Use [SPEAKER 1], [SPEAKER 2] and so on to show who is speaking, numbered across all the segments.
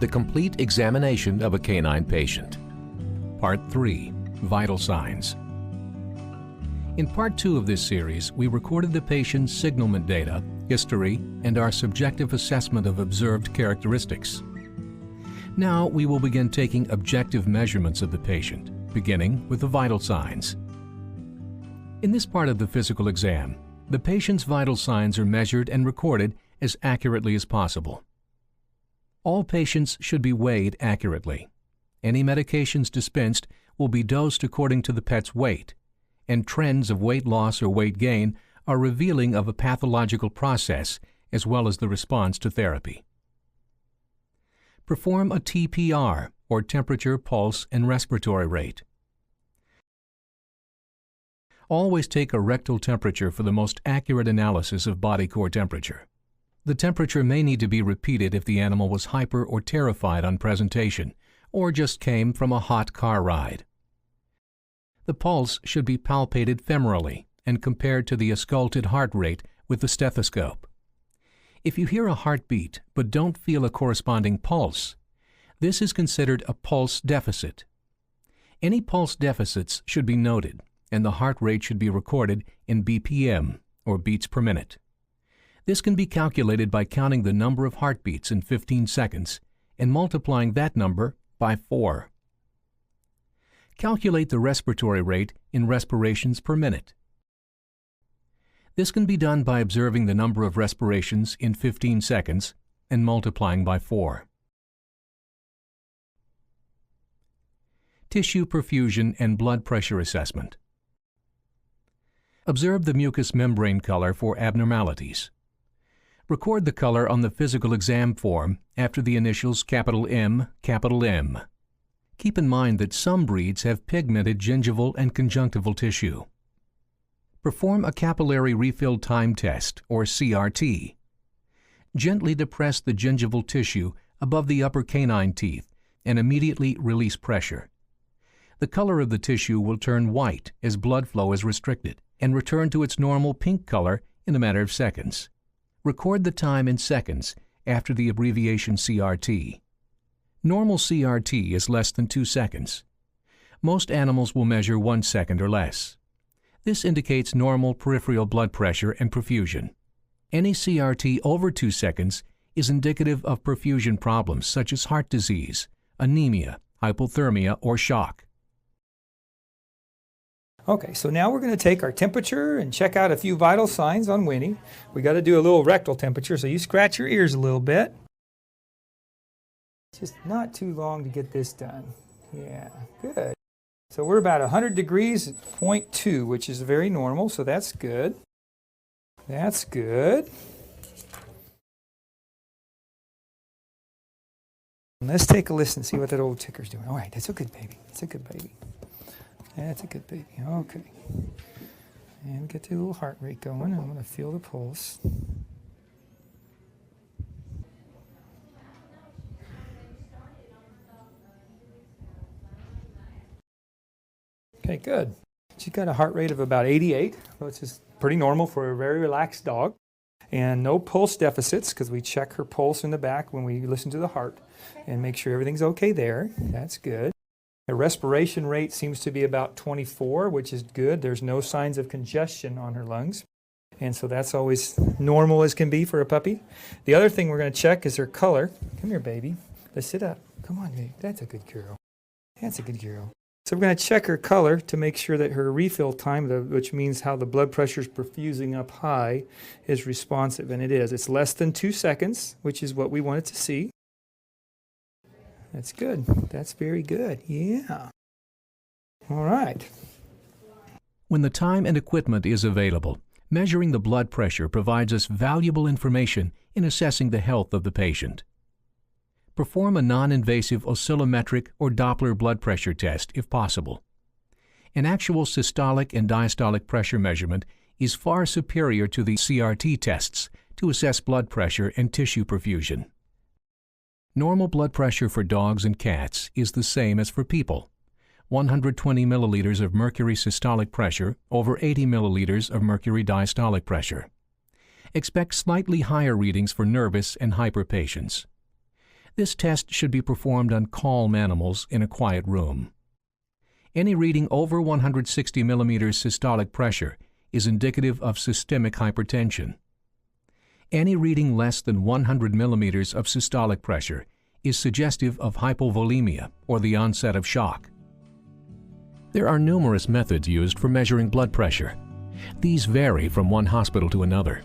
[SPEAKER 1] the complete examination of a canine patient. Part 3, Vital Signs. In Part 2 of this series, we recorded the patient's signalment data, history, and our subjective assessment of observed characteristics. Now we will begin taking objective measurements of the patient, beginning with the vital signs. In this part of the physical exam, the patient's vital signs are measured and recorded as accurately as possible. All patients should be weighed accurately. Any medications dispensed will be dosed according to the pet's weight, and trends of weight loss or weight gain are revealing of a pathological process as well as the response to therapy. Perform a TPR, or temperature, pulse, and respiratory rate. Always take a rectal temperature for the most accurate analysis of body core temperature. The temperature may need to be repeated if the animal was hyper or terrified on presentation, or just came from a hot car ride. The pulse should be palpated femorally and compared to the ausculted heart rate with the stethoscope. If you hear a heartbeat but don't feel a corresponding pulse, this is considered a pulse deficit. Any pulse deficits should be noted, and the heart rate should be recorded in BPM, or beats per minute. This can be calculated by counting the number of heartbeats in 15 seconds and multiplying that number by 4. Calculate the respiratory rate in respirations per minute. This can be done by observing the number of respirations in 15 seconds and multiplying by 4. Tissue perfusion and blood pressure assessment. Observe the mucous membrane color for abnormalities. Record the color on the physical exam form after the initials capital M, capital M. Keep in mind that some breeds have pigmented gingival and conjunctival tissue. Perform a capillary refill time test, or CRT. Gently depress the gingival tissue above the upper canine teeth and immediately release pressure. The color of the tissue will turn white as blood flow is restricted and return to its normal pink color in a matter of seconds. Record the time in seconds after the abbreviation CRT. Normal CRT is less than 2 seconds. Most animals will measure 1 second or less. This indicates normal peripheral blood pressure and perfusion. Any CRT over 2 seconds is indicative of perfusion problems such as heart disease, anemia, hypothermia, or shock.
[SPEAKER 2] Okay, so now we're going to take our temperature and check out a few vital signs on Winnie. We got to do a little rectal temperature, so you scratch your ears a little bit. Just not too long to get this done. Yeah, good. So we're about 100 degrees at 0.2, which is very normal, so that's good. That's good. Let's take a listen and see what that old ticker's doing. All right, that's a good baby. That's a good baby. That's a good baby. Okay. And get the little heart rate going. I'm going to feel the pulse. Okay, good. She's got a heart rate of about 88, which is pretty normal for a very relaxed dog. And no pulse deficits, because we check her pulse in the back when we listen to the heart and make sure everything's okay there. That's good. Her respiration rate seems to be about 24, which is good. There's no signs of congestion on her lungs. And so that's always normal as can be for a puppy. The other thing we're going to check is her color. Come here, baby. Let's sit up. Come on, baby. That's a good girl. That's a good girl. So we're going to check her color to make sure that her refill time, which means how the blood pressure is perfusing up high, is responsive. And it is. It's less than 2 seconds, which is what we wanted to see. That's good. That's very good. Yeah. All right.
[SPEAKER 1] When the time and equipment is available, measuring the blood pressure provides us valuable information in assessing the health of the patient. Perform a non-invasive oscillometric or Doppler blood pressure test if possible. An actual systolic and diastolic pressure measurement is far superior to the CRT tests to assess blood pressure and tissue perfusion. Normal blood pressure for dogs and cats is the same as for people. 120 milliliters of mercury systolic pressure over 80 milliliters of mercury diastolic pressure. Expect slightly higher readings for nervous and hyper patients. This test should be performed on calm animals in a quiet room. Any reading over 160 millimeters systolic pressure is indicative of systemic hypertension. Any reading less than 100 millimeters of systolic pressure is suggestive of hypovolemia or the onset of shock. There are numerous methods used for measuring blood pressure. These vary from one hospital to another.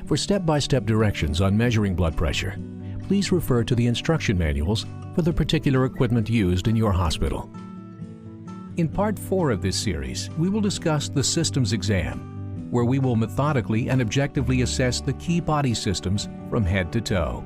[SPEAKER 1] For step-by-step directions on measuring blood pressure, please refer to the instruction manuals for the particular equipment used in your hospital. In Part 4 of this series, we will discuss the systems exam, where we will methodically and objectively assess the key body systems from head to toe.